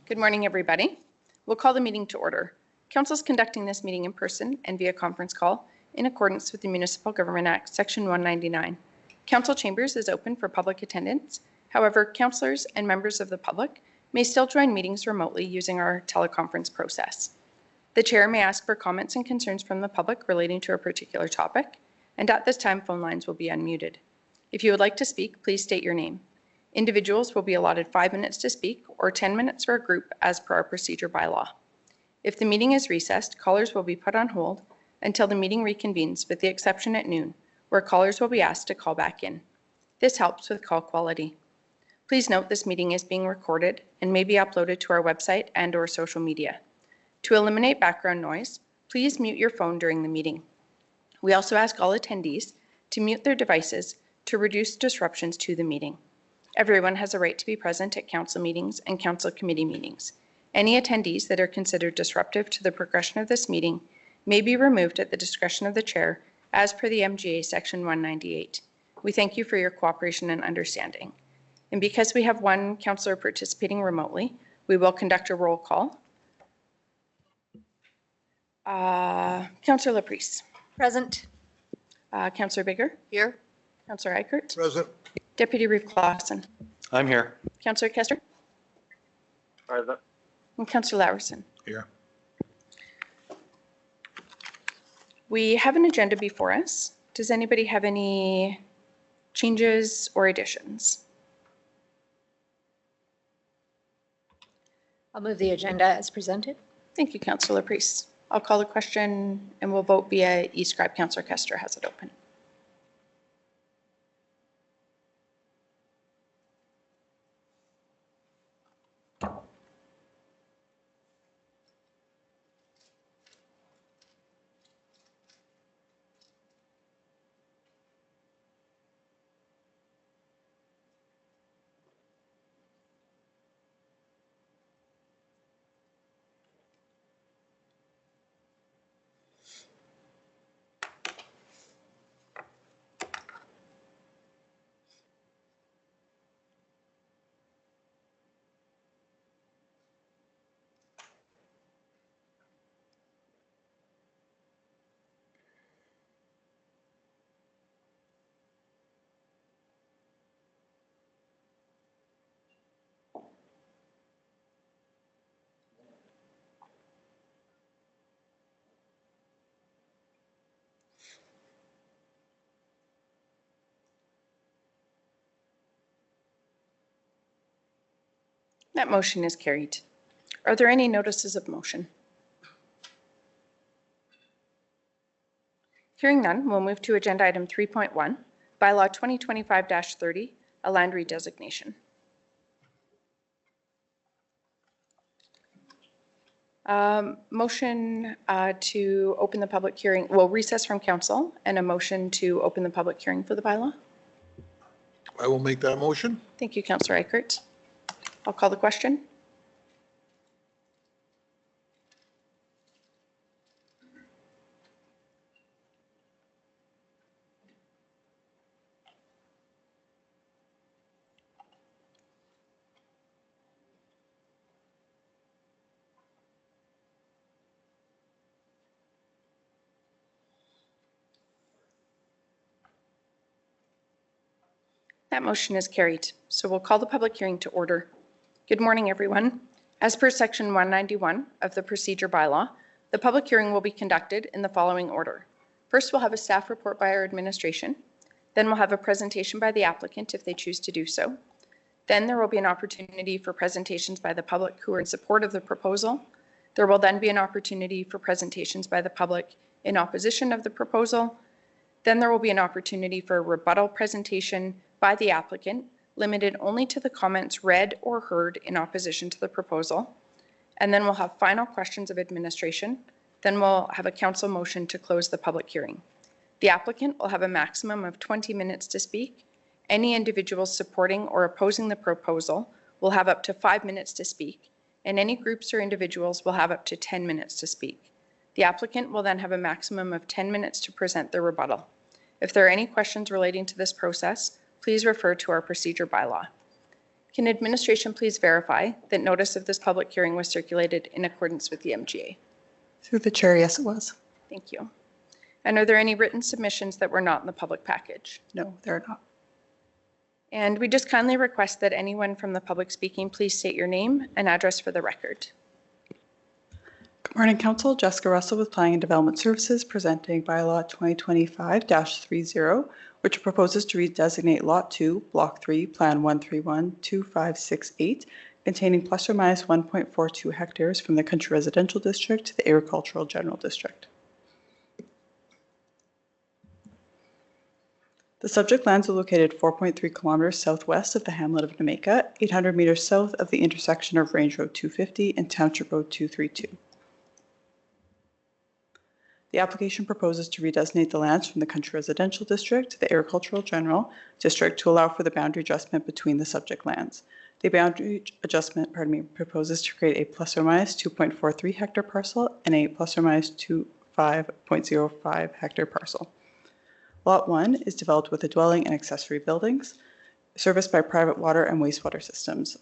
Good morning, everybody. We'll call the meeting to order. Council is conducting this meeting in person and via conference call in accordance with the Municipal Government Act, Section 199. Council chambers is open for public attendance. However, councillors and members of the public may still join meetings remotely using our teleconference process. The chair may ask for comments and concerns from the public relating to a particular topic, and at this time, phone lines will be unmuted. If you would like to speak, please state your name. Individuals will be allotted 5 minutes to speak or 10 minutes for a group as per our procedure bylaw. If the meeting is recessed, callers will be put on hold until the meeting reconvenes, with the exception at noon, where callers will be asked to call back in. This helps with call quality. Please note this meeting is being recorded and may be uploaded to our website and/or social media. To eliminate background noise, please mute your phone during the meeting. We also ask all attendees to mute their devices to reduce disruptions to the meeting. Everyone has a right to be present at council meetings and council committee meetings. Any attendees that are considered disruptive to the progression of this meeting may be removed at the discretion of the chair as per the MGA Section 198. We thank you for your cooperation and understanding. And because we have one councillor participating remotely, we will conduct a roll call. Councillor Laprise. Present. Councillor Bigger. Here. Councillor Eichert. Present. Deputy Reeve Clausen. I'm here. Councillor Kester. Present. And Councillor Laverson. Here. We have an agenda before us. Does anybody have any changes or additions? I'll move the agenda as presented. Thank you, Councillor Laprise. I'll call the question and we'll vote via e-scribe. Councillor Kester has it open. That motion is carried. Are there any notices of motion? Hearing none, we'll move to agenda item 3.1, bylaw 2025-30, a land redesignation. Motion to open the public hearing, well, recess from council, and a motion to open the public hearing for the bylaw. I will make that motion. Thank you, Councillor Eichert. I'll call the question. That motion is carried. So we'll call the public hearing to order. Good morning, everyone. As per Section 191 of the procedure bylaw, the public hearing will be conducted in the following order. First, we'll have a staff report by our administration. Then we'll have a presentation by the applicant if they choose to do so. Then there will be an opportunity for presentations by the public who are in support of the proposal. There will then be an opportunity for presentations by the public in opposition of the proposal. Then there will be an opportunity for a rebuttal presentation by the applicant, limited only to the comments read or heard in opposition to the proposal. And then we'll have final questions of administration. Then we'll have a council motion to close the public hearing. The applicant will have a maximum of 20 minutes to speak. Any individuals supporting or opposing the proposal will have up to 5 minutes to speak, and any groups or individuals will have up to 10 minutes to speak. The applicant will then have a maximum of 10 minutes to present their rebuttal. If there are any questions relating to this process, please refer to our procedure bylaw. Can administration please verify that notice of this public hearing was circulated in accordance with the MGA? Through the chair, yes, it was. Thank you. And are there any written submissions that were not in the public package? No, there are not. And we just kindly request that anyone from the public speaking, please state your name and address for the record. Good morning, Council. Jessica Russell with Planning and Development Services presenting bylaw 2025-30, which proposes to redesignate Lot 2, Block 3, Plan 1312568, containing plus or minus 1.42 hectares from the Country Residential District to the Agricultural General District. The subject lands are located 4.3 kilometers southwest of the hamlet of Nameka, 800 meters south of the intersection of Range Road 250 and Township Road 232. The application proposes to redesignate the lands from the Country Residential District to the Agricultural General District to allow for the boundary adjustment between the subject lands. The boundary adjustment, proposes to create a plus or minus 2.43 hectare parcel and a plus or minus 25.05 hectare parcel. Lot 1 is developed with a dwelling and accessory buildings, serviced by private water and wastewater systems.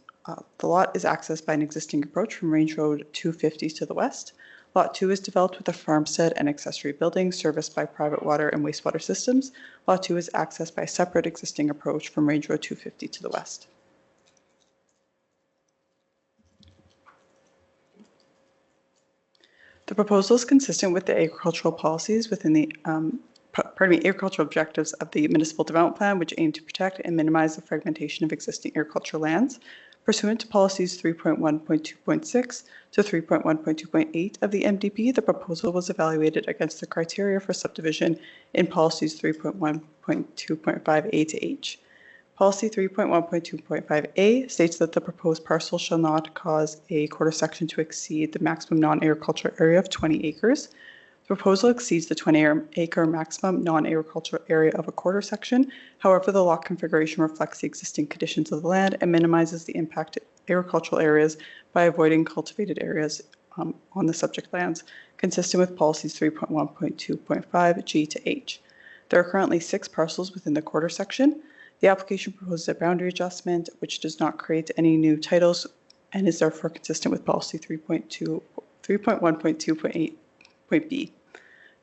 The lot is accessed by an existing approach from Range Road 250 to the west. Lot 2 is developed with a farmstead and accessory buildings serviced by private water and wastewater systems. Lot 2 is accessed by a separate existing approach from Range Road 250 to the west. The proposal is consistent with the agricultural policies within the agricultural objectives of the Municipal Development Plan, which aim to protect and minimize the fragmentation of existing agricultural lands. Pursuant to policies 3.1.2.6 to 3.1.2.8 of the MDP, the proposal was evaluated against the criteria for subdivision in policies 3.1.2.5A to H. Policy 3.1.2.5A states that the proposed parcel shall not cause a quarter section to exceed the maximum non-agricultural area of 20 acres. The proposal exceeds the 20-acre maximum non-agricultural area of a quarter section. However, the lot configuration reflects the existing conditions of the land and minimizes the impacted agricultural areas by avoiding cultivated areas on the subject lands, consistent with policies 3.1.2.5 G to H. There are currently 6 parcels within the quarter section. The application proposes a boundary adjustment, which does not create any new titles and is therefore consistent with policy 3.1.2.8.B.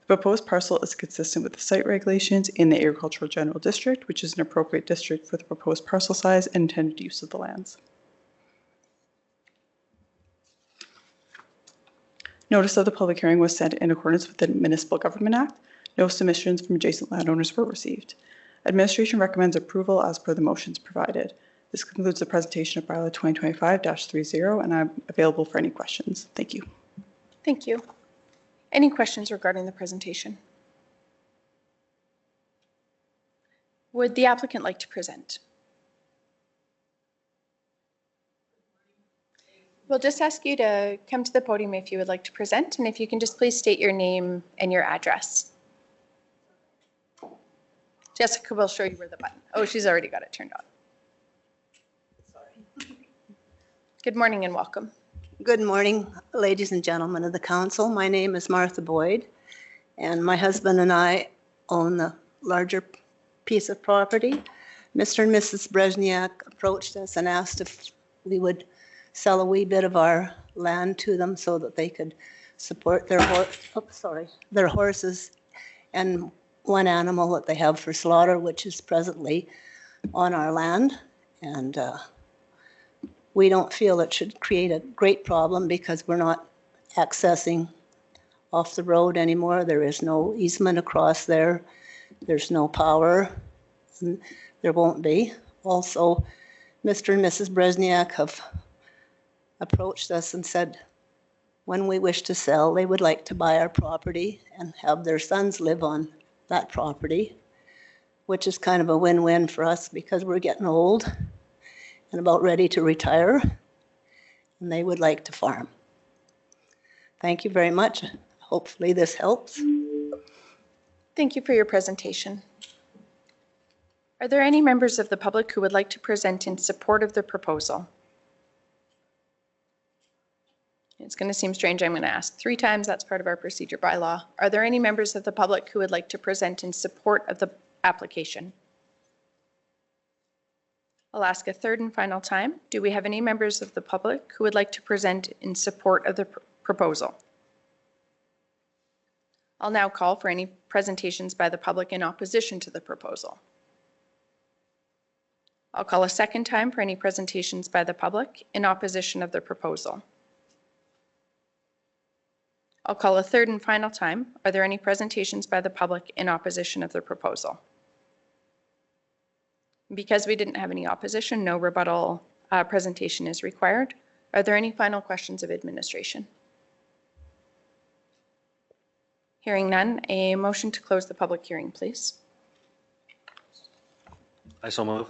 The proposed parcel is consistent with the site regulations in the Agricultural General District, which is an appropriate district for the proposed parcel size and intended use of the lands. Notice of the public hearing was sent in accordance with the Municipal Government Act. No submissions from adjacent landowners were received. Administration recommends approval as per the motions provided. This concludes the presentation of bylaw 2025-30, and I'm available for any questions. Thank you. Thank you. Any questions regarding the presentation? Would the applicant like to present? We'll just ask you to come to the podium if you would like to present, and if you can just please state your name and your address. Jessica will show you where the button. Oh, she's already got it turned on. Good morning and welcome. Good morning, ladies and gentlemen of the council. My name is Martha Boyd, and my husband and I own the larger piece of property. Mr. and Mrs. Brezniak approached us and asked if we would sell a wee bit of our land to them so that they could support their horses and one animal that they have for slaughter, which is presently on our land. And we don't feel it should create a great problem because we're not accessing off the road anymore. There is no easement across there. There's no power, and there won't be. Also, Mr. and Mrs. Brezniak have approached us and said when we wish to sell, they would like to buy our property and have their sons live on that property, which is kind of a win-win for us because we're getting old and about ready to retire, and they would like to farm. Thank you very much. Hopefully this helps. Thank you for your presentation. Are there any members of the public who would like to present in support of the proposal? It's going to seem strange. I'm going to ask 3 times. That's part of our procedure bylaw. Are there any members of the public who would like to present in support of the application? I'll ask a third and final time. Do we have any members of the public who would like to present in support of the proposal? I'll now call for any presentations by the public in opposition to the proposal. I'll call a second time for any presentations by the public in opposition of the proposal. I'll call a third and final time. Are there any presentations by the public in opposition of the proposal? Because we didn't have any opposition, no rebuttal presentation is required. Are there any final questions of administration? Hearing none, a motion to close the public hearing, please. I so move.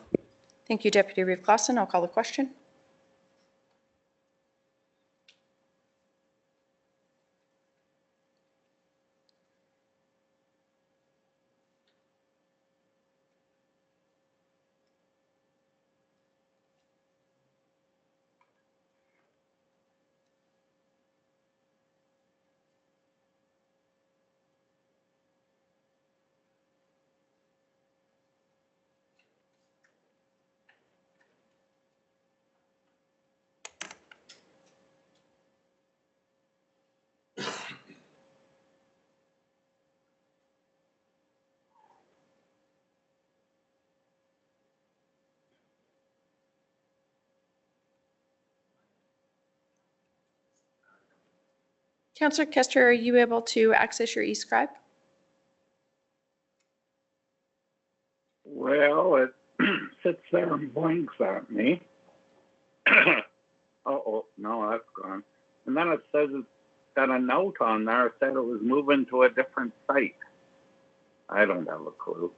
Thank you, Deputy Reeve Clausen. I'll call the question. Councillor Kester, are you able to access your eScribe? Well, it sits there and blinks at me. Oh, no, that's gone. And then it says it's got a note on there. It said it was moving to a different site. I don't have a clue.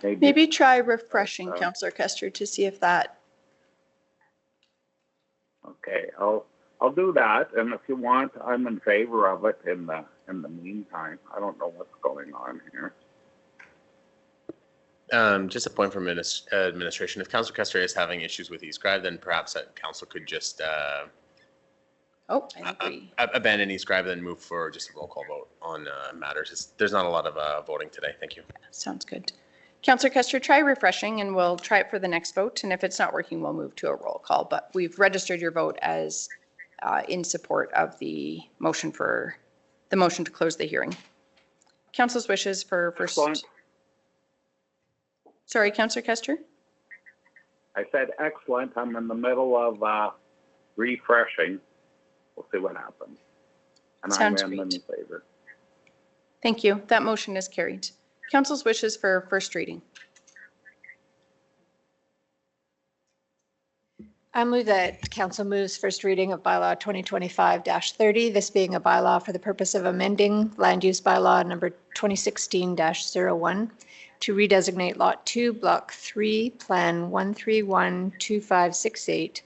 Maybe try refreshing, Councillor Kester, to see if that. Okay, I'll do that. And if you want, I'm in favor of it in the meantime. I don't know what's going on here. Just a point from administration. If Councillor Kester is having issues with eScribe, then perhaps that council could just Oh, I agree. abandon eScribe and move for just a roll call vote on matters. There's not a lot of voting today. Thank you. Sounds good. Councillor Kester, try refreshing and we'll try it for the next vote. And if it's not working, we'll move to a roll call. But we've registered your vote as in support of the motion to close the hearing. Council's wishes for first. Excellent. Sorry, Councillor Kester? I said excellent. I'm in the middle of refreshing. We'll see what happens. And Sounds I'm in great. favor. Thank you. That motion is carried. Council's wishes for first reading. I move that council moves first reading of bylaw 2025-30, this being a bylaw for the purpose of amending land use bylaw number 2016-01 to redesignate Lot 2, Block 3, Plan 1312568,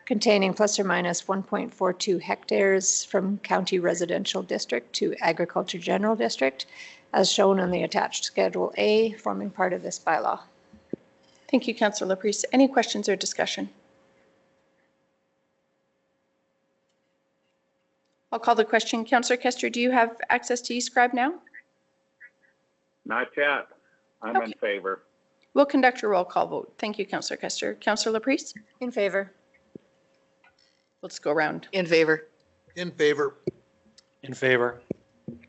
containing plus or minus 1.42 hectares from County Residential District to Agriculture General District, as shown on the attached Schedule A, forming part of this bylaw. Thank you, Councillor Laprise. Any questions or discussion? I'll call the question. Councillor Kester, do you have access to eScribe now? Not yet. I'm in favor. We'll conduct a roll call vote. Thank you, Councillor Kester. Councillor Laprise? In favor. Let's go around. In favor. In favor. In favor.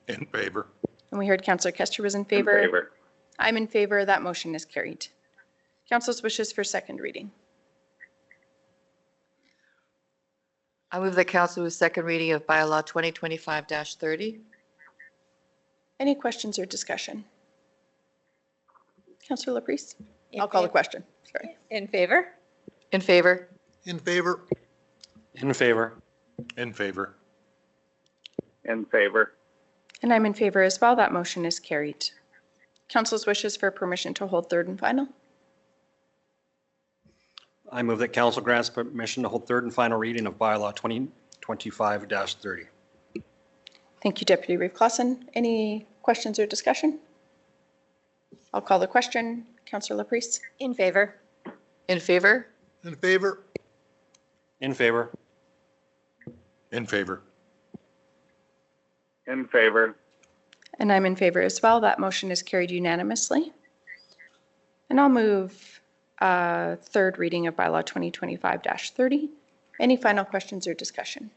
In favor. And we heard Councillor Kester was in In favor. favor. I'm in favor. That motion is carried. Council's wishes for second reading. I move that council with second reading of bylaw 2025-30. Any questions or discussion? Councillor Laprise? I'll call the question. Sorry. In favor. In favor. In favor. In favor. In favor. In favor. And I'm in favor as well. That motion is carried. Council's wishes for permission to hold third and final. I move that council grants permission to hold third and final reading of bylaw 2025-30. Thank you, Deputy Reeve Clausen. Any questions or discussion? I'll call the question. Councillor Laprise? In favor. In favor. In favor. In favor. In favor. In favor. And I'm in favor as well. That motion is carried unanimously. And I'll move third reading of bylaw 2025-30. Any final questions or discussion?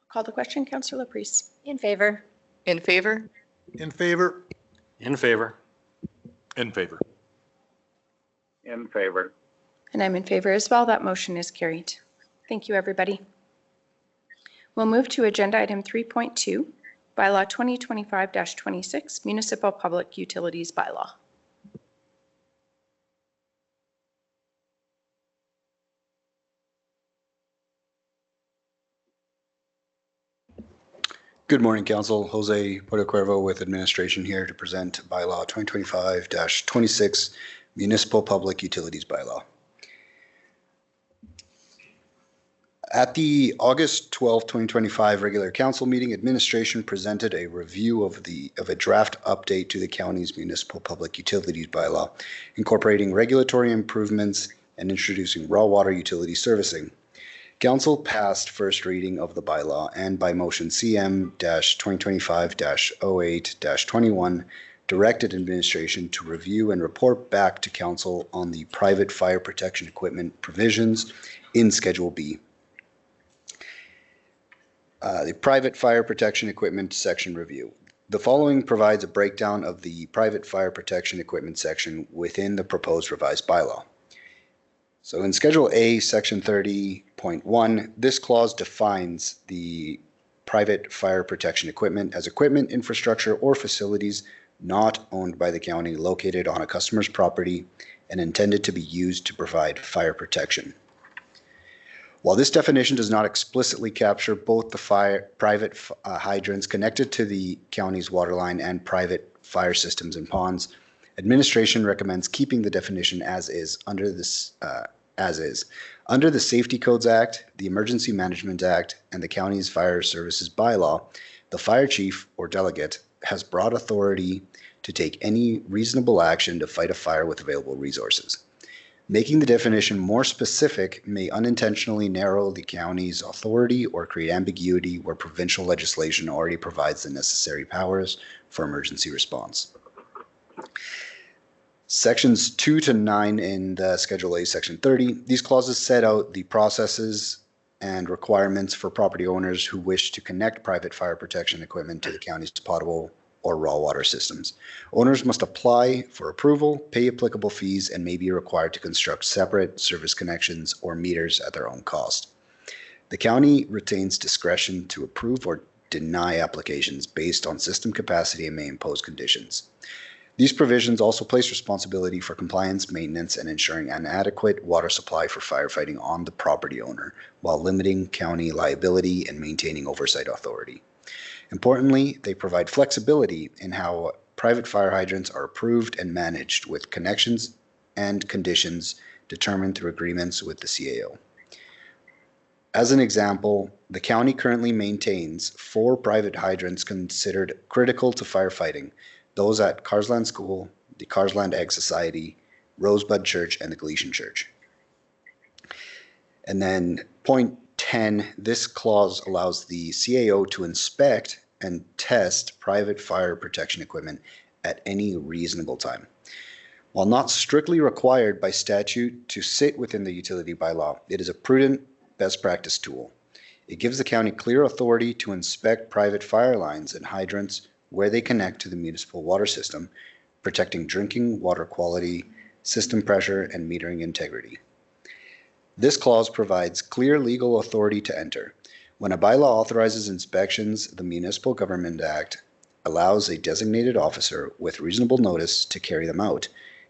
Call the question, Councillor Laprise. In favor. In favor? In favor? In favor. In favor. In favor. And I'm in favor as well. That motion is carried. Thank you, everybody. We'll move to agenda item 3.2, bylaw 2025-26, municipal public utilities bylaw. Good morning, Council. Jose Portocuervo with administration here to present bylaw 2025-26, municipal public utilities bylaw. At the August 12, 2025 regular council meeting, administration presented a review of a draft update to the county's municipal public utilities bylaw, incorporating regulatory improvements and introducing raw water utility servicing. Council passed first reading of the bylaw and by motion CM-2025-08-21 directed administration to review and report back to council on the private fire protection equipment provisions in Schedule B. The private fire protection equipment section review. The following provides a breakdown of the private fire protection equipment section within the proposed revised bylaw. So in Schedule A, Section 30.1, this clause defines the private fire protection equipment as equipment, infrastructure, or facilities not owned by the county located on a customer's property and intended to be used to provide fire protection. While this definition does not explicitly capture both the private hydrants connected to the county's water line and private fire systems and ponds, administration recommends keeping the definition as is. Under the Safety Codes Act, the Emergency Management Act, and the county's fire services bylaw, the fire chief or delegate has broad authority to take any reasonable action to fight a fire with available resources. Making the definition more specific may unintentionally narrow the county's authority or create ambiguity where provincial legislation already provides the necessary powers for emergency response. Sections 2 to 9 in the Schedule A, Section 30, these clauses set out the processes and requirements for property owners who wish to connect private fire protection equipment to the county's potable or raw water systems. Owners must apply for approval, pay applicable fees, and may be required to construct separate service connections or meters at their own cost. The county retains discretion to approve or deny applications based on system capacity and may impose conditions. These provisions also place responsibility for compliance, maintenance, and ensuring an adequate water supply for firefighting on the property owner, while limiting county liability and maintaining oversight authority. Importantly, they provide flexibility in how private fire hydrants are approved and managed, with connections and conditions determined through agreements with the CAO. As an example, the county currently maintains 4 private hydrants considered critical to firefighting, those at Carsland School, the Carsland Egg Society, Rosebud Church, and the Galician Church. And then point 10, this clause allows the CAO to inspect and test private fire protection equipment at any reasonable time. While not strictly required by statute to sit within the utility bylaw, it is a prudent best practice tool. It gives the county clear authority to inspect private fire lines and hydrants where they connect to the municipal water system, protecting drinking water quality, system pressure, and metering integrity. This clause provides clear legal authority to enter. When a bylaw authorizes inspections, the Municipal Government Act allows a designated officer with reasonable notice to carry them out.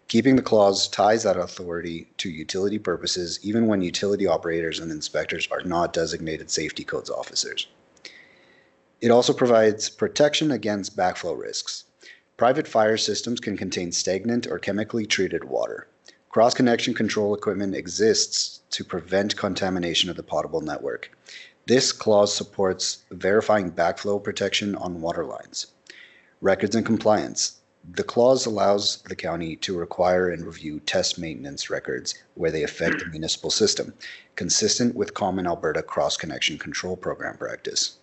Keeping the clause ties that authority to utility purposes even when utility operators and inspectors are not designated safety codes officers. It also provides protection against backflow risks. Private fire systems can contain stagnant or chemically treated water. Cross-connection control equipment exists to prevent contamination of the potable network. This clause supports verifying backflow protection on water lines. Records and compliance. The clause allows the county to require and review test maintenance records where they affect the municipal system, consistent with Common Alberta Cross-Connection Control Program practice.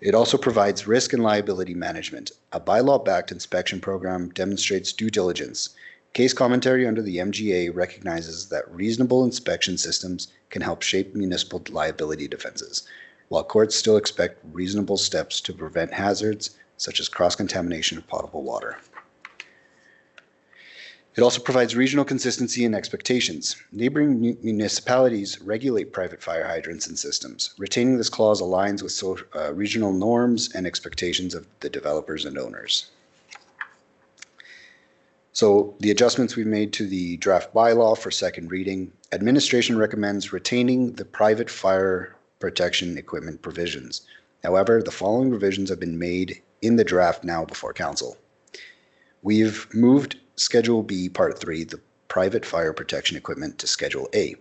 It also provides risk and liability management. A bylaw-backed inspection program demonstrates due diligence, Case commentary under the MGA recognizes that reasonable inspection systems can help shape municipal liability defenses, while courts still expect reasonable steps to prevent hazards such as cross-contamination of potable water. It also provides regional consistency and expectations. Neighboring municipalities regulate private fire hydrants and systems. Retaining this clause aligns with regional norms and expectations of the developers and owners. So the adjustments we've made to the draft bylaw for second reading, administration recommends retaining the private fire protection equipment provisions. However, the following revisions have been made in the draft now before council. We've moved Schedule B, Part 3, the private fire protection equipment, to Schedule A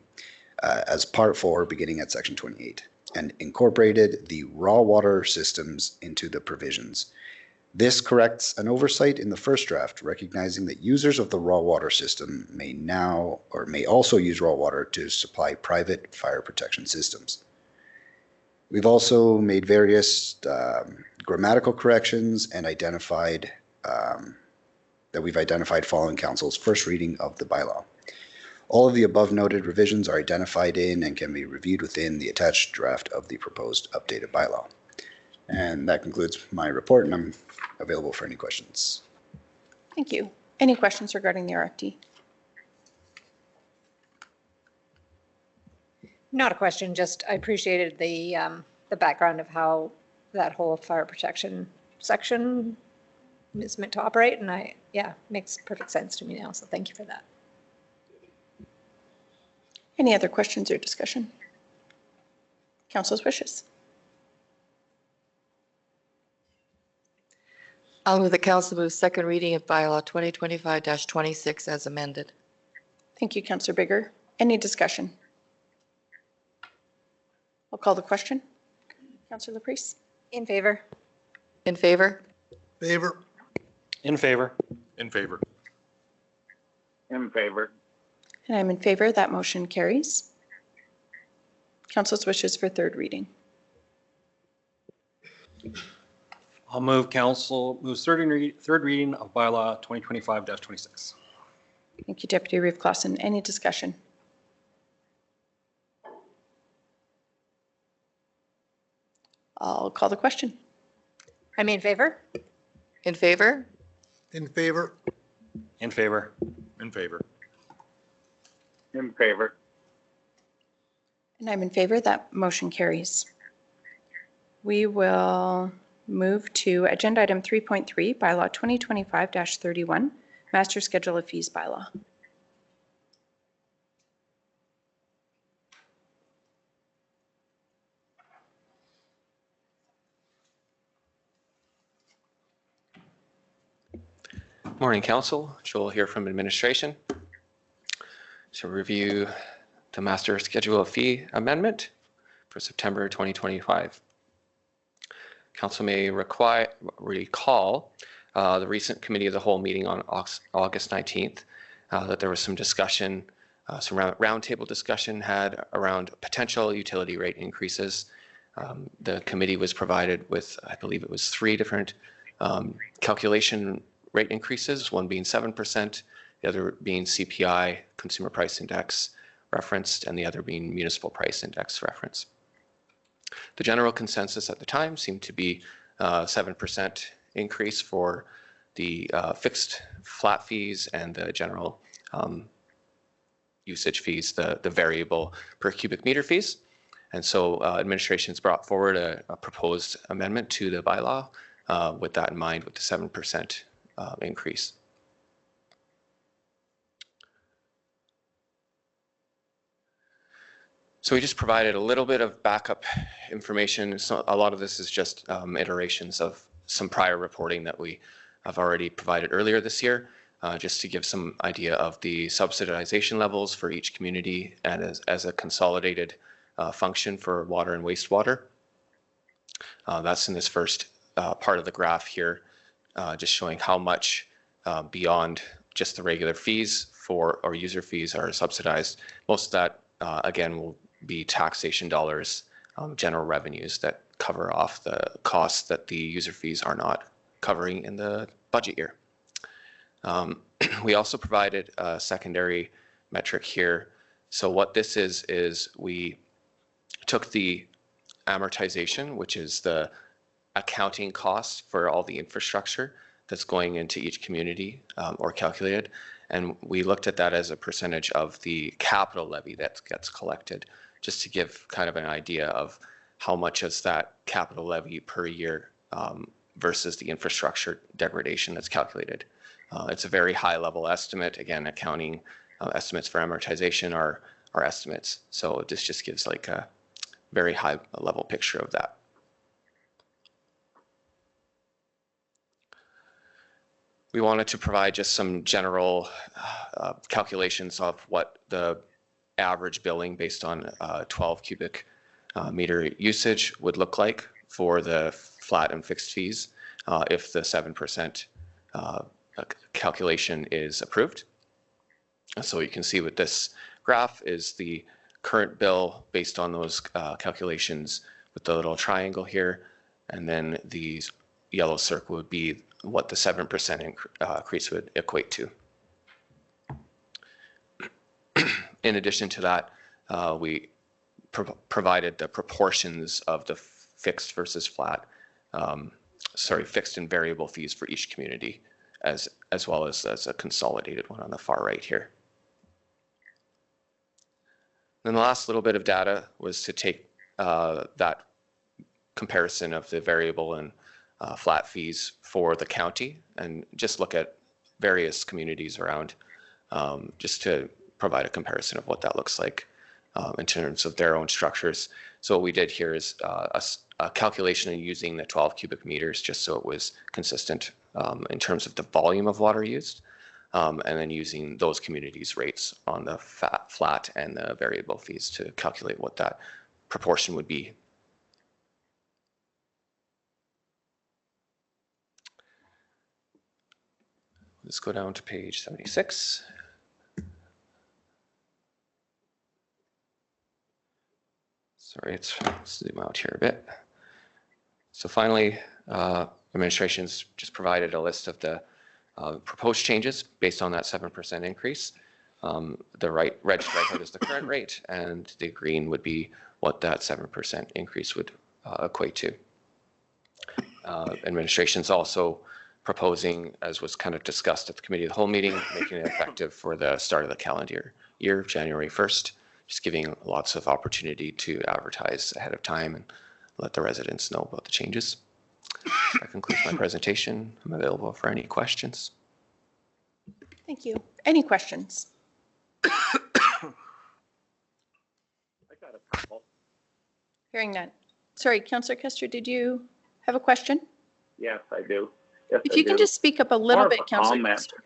as Part 4, beginning at Section 28, and incorporated the raw water systems into the provisions. This corrects an oversight in the first draft, recognizing that users of the raw water system may now or may also use raw water to supply private fire protection systems. We've also made various grammatical corrections and identified that we've identified following council's first reading of the bylaw. All of the above noted revisions are identified in and can be reviewed within the attached draft of the proposed updated bylaw. And that concludes my report, and I'm available for any questions. Thank you. Any questions regarding the RFD? Not a question, just I appreciated the background of how that whole fire protection section is meant to operate, and makes perfect sense to me now, so thank you for that. Any other questions or discussion? Council's wishes. I'll move the council move second reading of bylaw 2025-26 as amended. Thank you, Councillor Bigger. Any discussion? I'll call the question. Councillor Laprise. In favor? In favor? Favor. In favor. In favor. In favor. And I'm in favor. That motion carries. Council's wishes for third reading. I'll move third reading of bylaw 2025-26. Thank you, Deputy Reeve Clausen. Any discussion? I'll call the question. I'm in favor? In favor? In favor. In favor. In favor. In favor. And I'm in favor. That motion carries. We will move to agenda item 3.3, bylaw 2025-31, master schedule of fees bylaw. Morning, Council. Joel here from Administration to review the Master Schedule of Fee Amendment for September 2025. Council may recall the recent Committee of the Whole meeting on August 19th, that there was some discussion, some roundtable discussion had around potential utility rate increases. The committee was provided with, I believe it was 3 different calculation rate increases, one being 7%, the other being CPI, Consumer Price Index referenced, and the other being Municipal Price Index reference. The general consensus at the time seemed to be 7% increase for the fixed flat fees and the general usage fees, the variable per cubic meter fees. And so administration's brought forward a proposed amendment to the bylaw with that in mind, with the 7% increase. So we just provided a little bit of backup information. So a lot of this is just iterations of some prior reporting that we have already provided earlier this year, just to give some idea of the subsidization levels for each community and as a consolidated function for water and wastewater. That's in this first part of the graph here, just showing how much beyond just the regular fees or user fees are subsidized. Most of that, again, will be taxation dollars, general revenues that cover off the costs that the user fees are not covering in the budget year. We also provided a secondary metric here. So what this is we took the amortization, which is the accounting cost for all the infrastructure that's going into each community or calculated. And we looked at that as a percentage of the capital levy that gets collected, just to give kind of an idea of how much is that capital levy per year versus the infrastructure degradation that's calculated. It's a very high level estimate. Again, accounting estimates for amortization are estimates. So this just gives like a very high level picture of that. We wanted to provide just some general calculations of what the average billing based on 12 cubic meter usage would look like for the flat and fixed fees if the 7% calculation is approved. So you can see with this graph is the current bill based on those calculations with the little triangle here, and then the yellow circle would be what the 7% increase would equate to. In addition to that, we provided the proportions of the fixed versus flat, fixed and variable fees for each community, as well as a consolidated one on the far right here. Then the last little bit of data was to take that comparison of the variable and flat fees for the county and just look at various communities around just to provide a comparison of what that looks like in terms of their own structures. So what we did here is a calculation using the 12 cubic meters just so it was consistent in terms of the volume of water used, and then using those communities' rates on the flat and the variable fees to calculate what that proportion would be. Let's go down to page 76. Sorry, let's zoom out here a bit. So finally, administration's just provided a list of the proposed changes based on that 7% increase. The red stripe is the current rate, and the green would be what that 7% increase would equate to. Administration's also proposing, as was kind of discussed at the committee of the whole meeting, making it effective for the start of the calendar year, January 1st, just giving lots of opportunity to advertise ahead of time and let the residents know about the changes. That concludes my presentation. I'm available for any questions. Thank you. Any questions? I got a couple. Hearing none. Sorry, Councillor Kester, did you have a question? Yes, I do. Yes, If you can just speak up a little More of bit, a Councillor comment. Kester.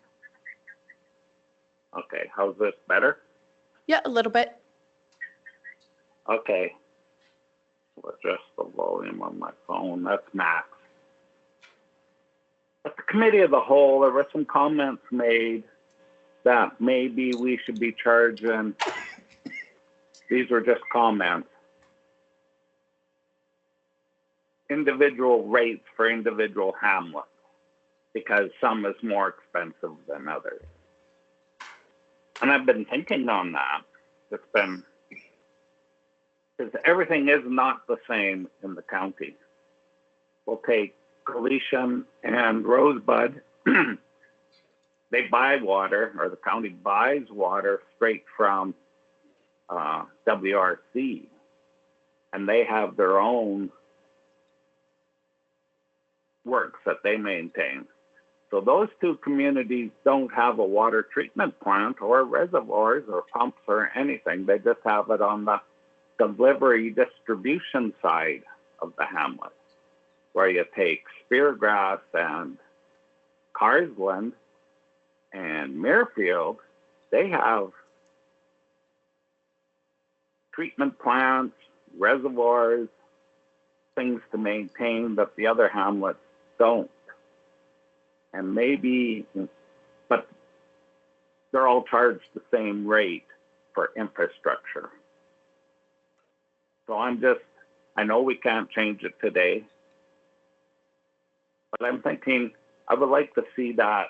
Okay, how's this better? Yeah, a little bit. Okay. We'll adjust the volume on my phone. That's max. At the committee of the whole, there were some comments made that maybe we should be charging, these were just comments, individual rates for individual hamlets because some is more expensive than others. And I've been thinking on that. It's been, because everything is not the same in the county. We'll take Galician and Rosebud. They buy water, or the county buys water straight from WRC, and they have their own works that they maintain. So those two communities don't have a water treatment plant or reservoirs or pumps or anything. They just have it on the delivery distribution side of the hamlet, where you take Speargrass and Carsland and Muirfield. They have treatment plants, reservoirs, things to maintain that the other hamlets don't. And maybe, but they're all charged the same rate for infrastructure. So I know we can't change it today, but I'm thinking I would like to see that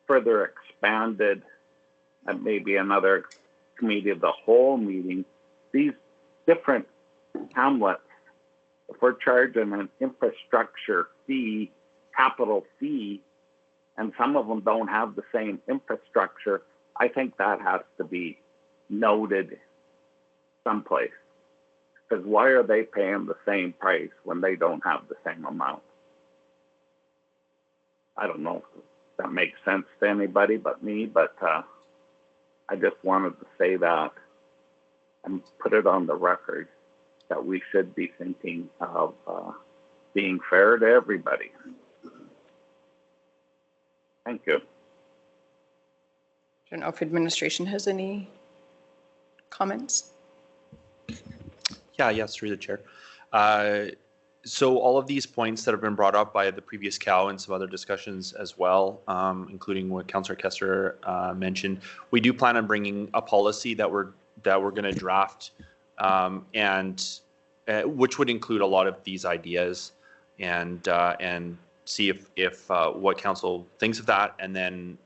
further expanded at maybe another committee of the whole meeting, these different hamlets, if we're charging an infrastructure fee, capital fee, and some of them don't have the same infrastructure, I think that has to be noted someplace. Because why are they paying the same price when they don't have the same amount? I don't know if that makes sense to anybody but me, but I just wanted to say that and put it on the record that we should be thinking of being fair to everybody. Thank you. I don't know if administration has any comments. Yeah, yes, through the chair. So all of these points that have been brought up by the previous Cal and some other discussions as well, including what Councillor Kester mentioned, we do plan on bringing a policy that we're going to draft, and which would include a lot of these ideas, and see if what council thinks of that, and then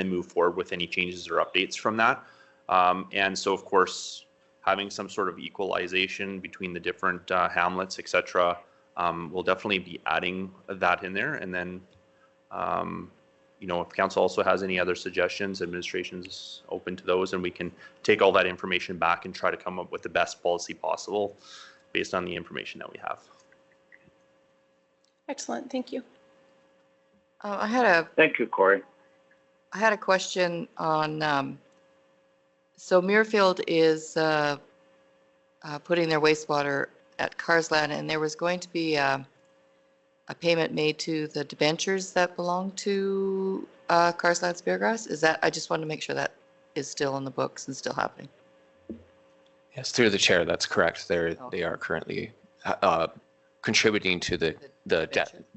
move forward with any changes or updates from that. And so, of course, having some sort of equalization between the different hamlets, et cetera, we'll definitely be adding that in there. And then, if council also has any other suggestions, administration's open to those, and we can take all that information back and try to come up with the best policy possible based on the information that we have. Excellent, thank you. Thank you, Corey. I had a question on, so Muirfield is putting their wastewater at Carsland, and there was going to be a payment made to the debentures that belong to Carsland Speargrass. Is that, I just wanted to make sure that is still in the books and still happening. Yes, through the chair, that's correct. They are currently contributing to the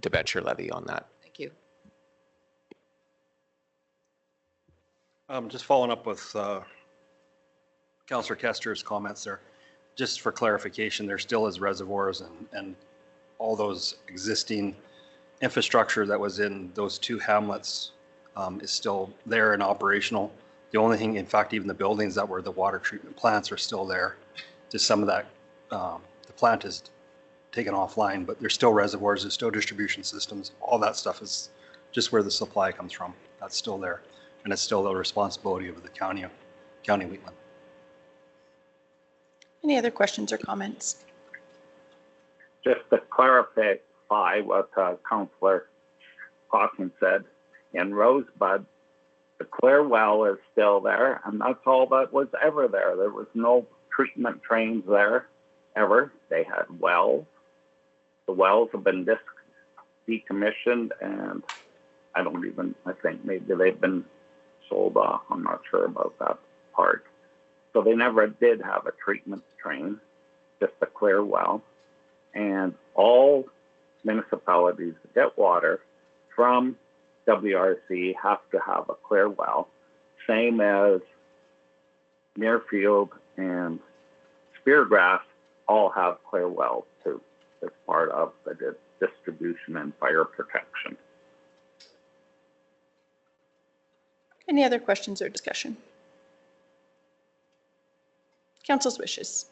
debenture levy on that. Thank you. Just following up with Councillor Kester's comments there. Just for clarification, there still is reservoirs and all those existing infrastructure that was in those two hamlets is still there and operational. The only thing, in fact, even the buildings that were the water treatment plants are still there. Just some of that, the plant is taken offline, but there's still reservoirs, there's still distribution systems. All that stuff is just where the supply comes from. That's still there. And it's still the responsibility of the county Wheatland. Any other questions or comments? Just to clarify what Councillor Hawkins said, in Rosebud, the clear well is still there, and that's all that was ever there. There was no treatment trains there ever. They had wells. The wells have been decommissioned, and I think maybe they've been sold off. I'm not sure about that part. So they never did have a treatment train, just a clear well. And all municipalities that get water from WRC have to have a clear well, same as Muirfield and Speargrass all have clear wells too, as part of the distribution and fire protection. Any other questions or discussion? Council's wishes.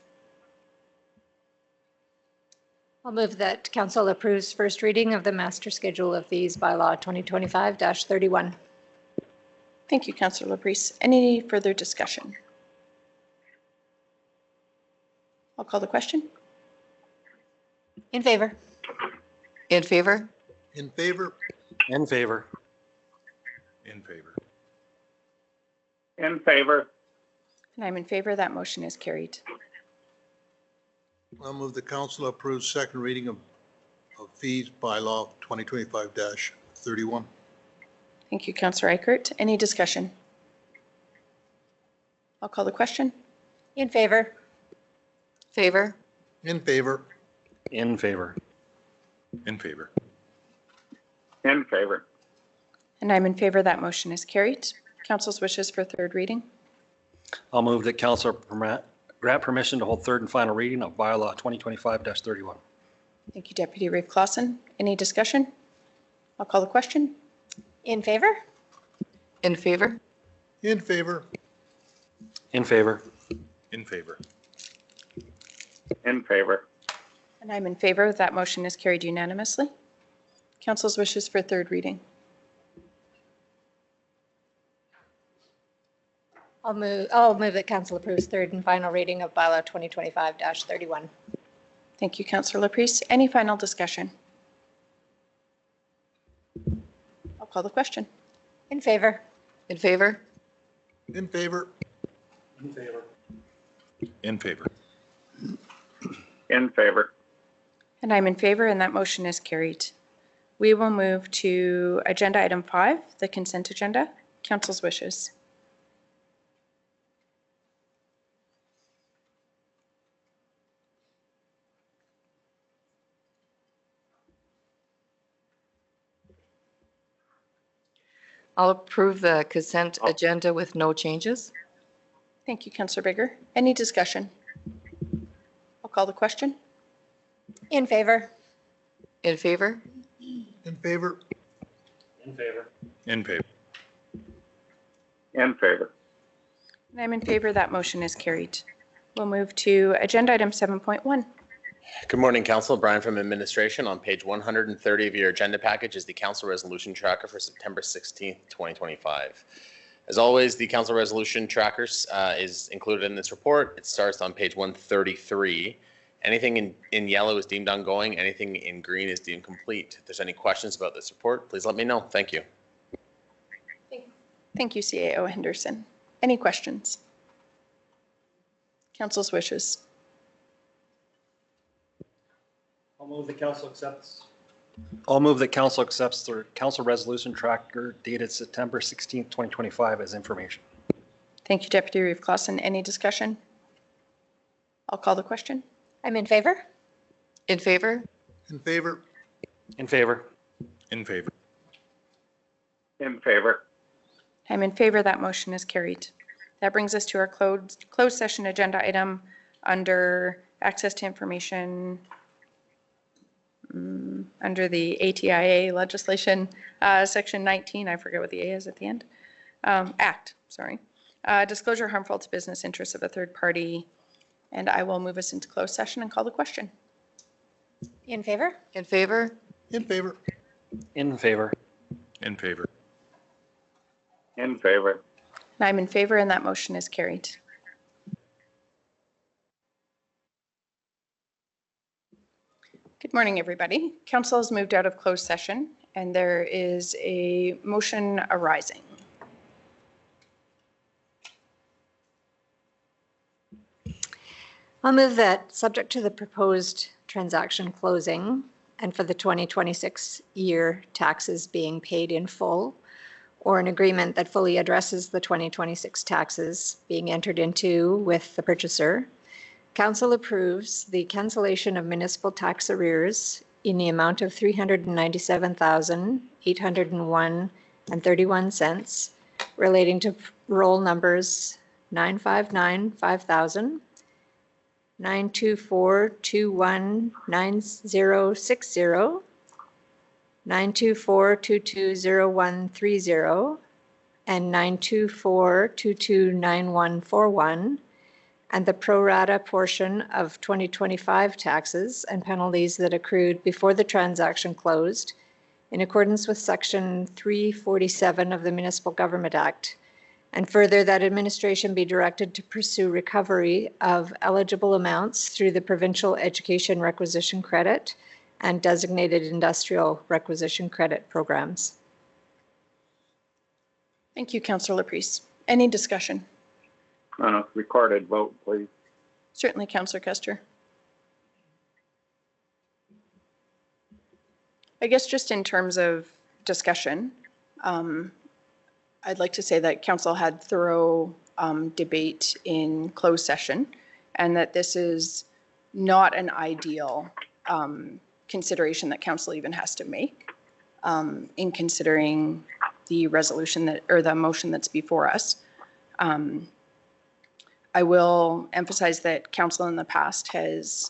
I'll move that council approves first reading of the master schedule of fees bylaw 2025-31. Thank you, Councillor Laprise. Any further discussion? I'll call the question. In favor. In favor? In favor? In favor. In favor. In favor. And I'm in favor. That motion is carried. I'll move the council approve second reading of fees bylaw 2025-31. Thank you, Councillor Eichert. Any discussion? I'll call the question. In favor. Favor? In favor? In favor. In favor. In favor. And I'm in favor. That motion is carried. Council's wishes for third reading. I'll move that council grant permission to hold third and final reading of bylaw 2025-31. Thank you, Deputy Rafe Clausen. Any discussion? I'll call the question. In favor. In favor? In favor. In favor. In favor. In favor. And I'm in favor. That motion is carried unanimously. Council's wishes for third reading. I'll move that council approves third and final reading of bylaw 2025-31. Thank you, Councillor Laprise. Any final discussion? I'll call the question. In favor? In favor? In favor. In favor. In favor. In favor. And I'm in favor, and that motion is carried. We will move to agenda item 5, the consent agenda. Council's wishes. I'll approve the consent agenda with no changes. Thank you, Councillor Bigger. Any discussion? I'll call the question. In favor? In favor? In favor. In favor. In favor. In favor. And I'm in favor. That motion is carried. We'll move to agenda item 7.1. Good morning, Council. Brian from Administration. On page 130 of your agenda package is the Council Resolution Tracker for September 16th, 2025. As always, the Council Resolution Trackers is included in this report. It starts on page 133. Anything in yellow is deemed ongoing. Anything in green is deemed complete. If there's any questions about this report, please let me know. Thank you. Thank you, CAO Henderson. Any questions? Council's wishes. I'll move that council accepts. I'll move that council accepts the council resolution tracker dated September 16th, 2025 as information. Thank you, Deputy Reeve Clausen. Any discussion? I'll call the question. I'm in favor? In favor? In favor. In favor. In favor. In favor. I'm in favor. That motion is carried. That brings us to our closed session agenda item under access to information under the ATIA legislation, section 19. I forget what the A is at the end. Act, sorry. Disclosure harmful to business interests of a third party. And I will move us into closed session and call the question. In favor? In favor? In favor. In favor. In favor. In favor. And I'm in favor, and that motion is carried. Good morning, everybody. Council has moved out of closed session, and there is a motion arising. I'll move that, subject to the proposed transaction closing and for the 2026 year taxes being paid in full, or an agreement that fully addresses the 2026 taxes being entered into with the purchaser, Council approves the cancellation of municipal tax arrears in the amount of $397,801.31 relating to roll numbers 959-5000, 924-219060, 924-220130, and 924-229141, and the pro rata portion of 2025 taxes and penalties that accrued before the transaction closed in accordance with Section 347 of the Municipal Government Act. And further, that administration be directed to pursue recovery of eligible amounts through the Provincial Education Requisition Credit and Designated Industrial Requisition Credit programs. Thank you, Councillor Laprise. Any discussion? Recorded vote, please. Certainly, Councillor Kester. I guess just in terms of discussion, I'd like to say that council had thorough debate in closed session, and that this is not an ideal consideration that council even has to make in considering the resolution that, or the motion that's before us. I will emphasize that council in the past has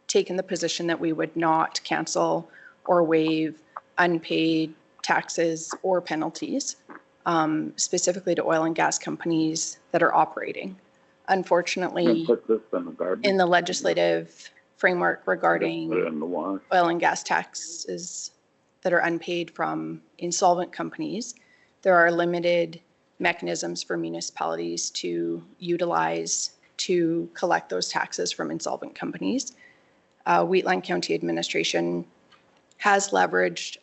taken the position that we would not cancel or waive unpaid taxes or penalties specifically to oil and gas companies that are operating. Unfortunately, Put this in the garden. in the legislative framework regarding Put it in the water. oil and gas taxes that are unpaid from insolvent companies, there are limited mechanisms for municipalities to utilize to collect those taxes from insolvent companies. Wheatland County Administration has leveraged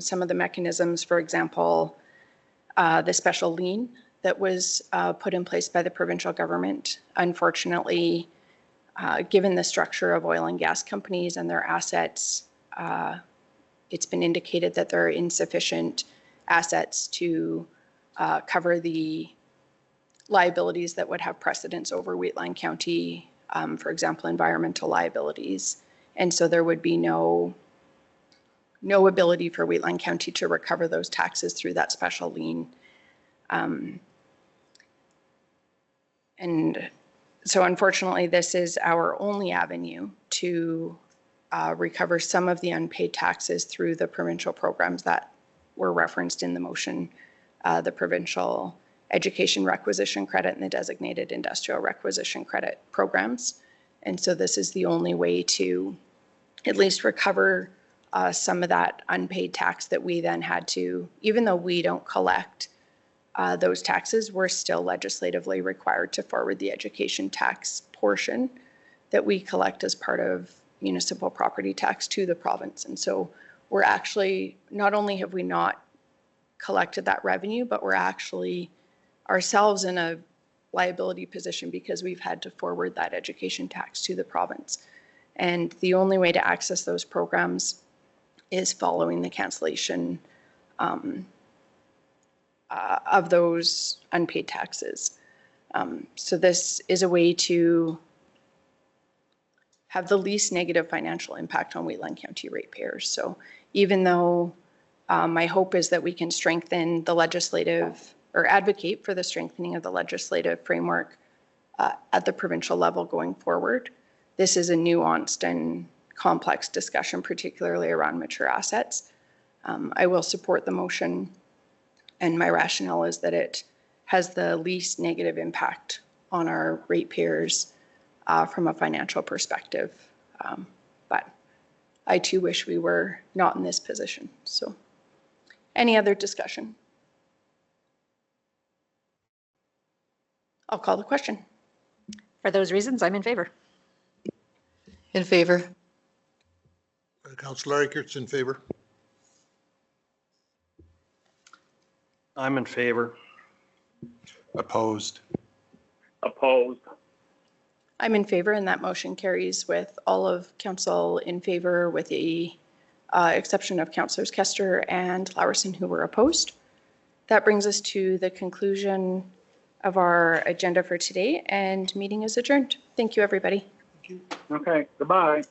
some of the mechanisms, for example, the special lien that was put in place by the provincial government. Unfortunately, given the structure of oil and gas companies and their assets, it's been indicated that there are insufficient assets to cover the liabilities that would have precedence over Wheatland County, for example, environmental liabilities. And so there would be no ability for Wheatland County to recover those taxes through that special lien. And so unfortunately, this is our only avenue to recover some of the unpaid taxes through the provincial programs that were referenced in the motion, the provincial education requisition credit and the designated industrial requisition credit programs. And so this is the only way to at least recover some of that unpaid tax that we then had to, even though we don't collect those taxes, we're still legislatively required to forward the education tax portion that we collect as part of municipal property tax to the province. And so we're actually, not only have we not collected that revenue, but we're actually ourselves in a liability position because we've had to forward that education tax to the province. And the only way to access those programs is following the cancellation of those unpaid taxes. So this is a way to have the least negative financial impact on Wheatland County ratepayers. So even though my hope is that we can strengthen the legislative or advocate for the strengthening of the legislative framework at the provincial level going forward, this is a nuanced and complex discussion, particularly around mature assets. I will support the motion, and my rationale is that it has the least negative impact on our ratepayers from a financial perspective. But I too wish we were not in this position. So any other discussion? I'll call the question. For those reasons, I'm in favor. In favor. Councillor Eichert's in favor. I'm in favor. Opposed. Opposed. I'm in favor, and that motion carries with all of council in favor, with the exception of councillors Kester and Laursen, who were opposed. That brings us to the conclusion of our agenda for today, and meeting is adjourned. Thank you, everybody. Okay, goodbye.